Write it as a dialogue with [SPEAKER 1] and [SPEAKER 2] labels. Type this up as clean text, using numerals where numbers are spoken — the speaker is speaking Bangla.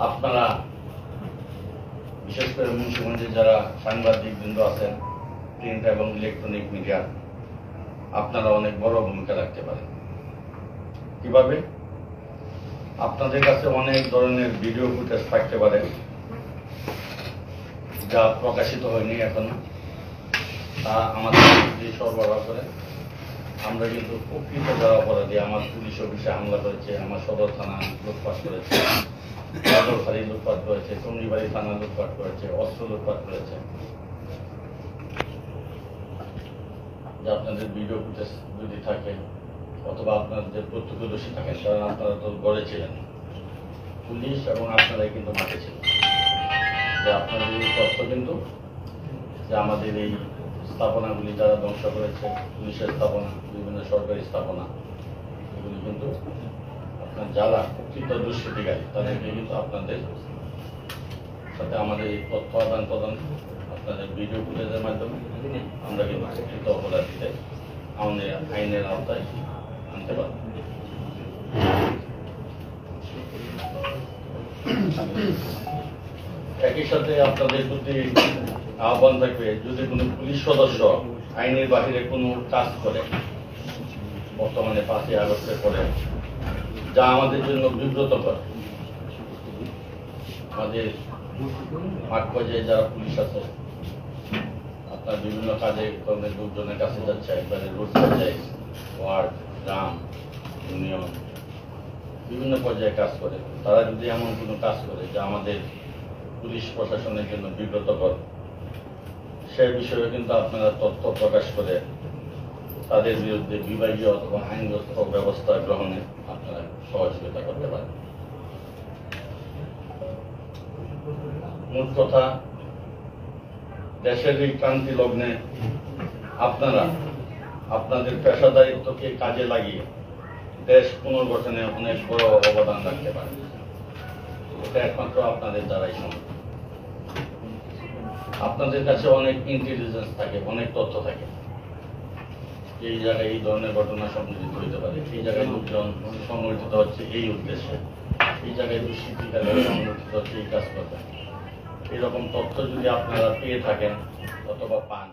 [SPEAKER 1] আপনারা বিশেষ করে মুন্সিগঞ্জে যারা সাংবাদিক বৃন্দ আছেন, প্রিন্ট এবং ইলেকট্রনিক মিডিয়া, আপনারা অনেক বড় ভূমিকা রাখতে পারেন। কিভাবে? আপনাদের কাছে অনেক ধরনের ভিডিও ফুটেজ থাকতে পারে যা প্রকাশিত হয়নি এখনো, তা আমাদের সরবরাহ করে আমরা কিন্তু প্রকৃত যারা অপরাধী, আমার পুলিশ অফিসে হামলা করেছে, আমার সদর থানা লুটপাট করেছে, সদরখালি লুটপাট করেছে, টঙ্গিবাড়ি থানা লুটপাট করেছে, অস্ত্র লুটপাট করেছে, যে আপনাদের ভিডিও ফুটেজ যদি থাকে অথবা আপনাদের প্রত্যক্ষদর্শী থাকেন, কারণ আপনারা তো গড়ে ছিলেন, পুলিশ এবং আপনারাই কিন্তু মাঠে ছিলেন, যে আপনাদের এই তথ্য কিন্তু যে আমাদের এই স্থাপনাগুলি যারা ধ্বংস করেছে, পুলিশের স্থাপনা, বিভিন্ন সরকারি স্থাপনা, এগুলি কিন্তু আপনার যারা প্রকৃত দুষ্কৃতিকারী তাদেরকে কিন্তু আপনাদের সাথে আমাদের এই তথ্য আদান প্রদান, আপনাদের ভিডিও ফুটেজের মাধ্যমে আমরা কিন্তু প্রকৃত অপরাধীদের আইনের আওতায় আনতে পারব। একই সাথে আপনাদের প্রতি আহ্বান থাকবে, যদি কোনো পুলিশ সদস্য আইনের বাহিরে কোনো কাজ করে, বর্তমানে 5ই আগস্টের পরে, যা আমাদের জন্য বিব্রতকর, আমাদের মাঠ পর্যায়ে যারা পুলিশ আছে, আপনার বিভিন্ন কাজে কর্মের লোকজনের কাছে যাচ্ছে, একবারে রোড পর্যায়ে, ওয়ার্ড, গ্রাম, ইউনিয়ন, বিভিন্ন পর্যায়ে কাজ করে, তারা যদি এমন কোনো কাজ করে যা আমাদের পুলিশ প্রশাসনের জন্য বিব্রতকর, সে বিষয়ে কিন্তু আপনারা তথ্য প্রকাশ করে তাদের বিরুদ্ধে বিভাগীয় অথবা আইনগত ব্যবস্থা গ্রহণে আপনারা সহযোগিতা করতে পারেন। মোট কথা, দেশের এই ক্রান্তি লগ্নে আপনারা আপনাদের পেশাদারিত্বকে কাজে লাগিয়ে দেশ পুনর্গঠনে অনেক বড় অবদান রাখতে পারেন। এটা একমাত্র আপনাদের দ্বারাই সম্ভব। আপনাদের কাছে অনেক ইন্টেলিজেন্স থাকে, অনেক তথ্য থাকে, এই জায়গায় এই ধরনের ঘটনা সংঘটিত হইতে পারে, এই জায়গায় লোকজন সংগঠিত হচ্ছে এই উদ্দেশ্যে, এই জায়গায় দুষ্কৃতিকারীরা সংগঠিত হচ্ছে এই কাজ করতে। এরকম তথ্য যদি আপনারা পেয়ে থাকেন অথবা পান,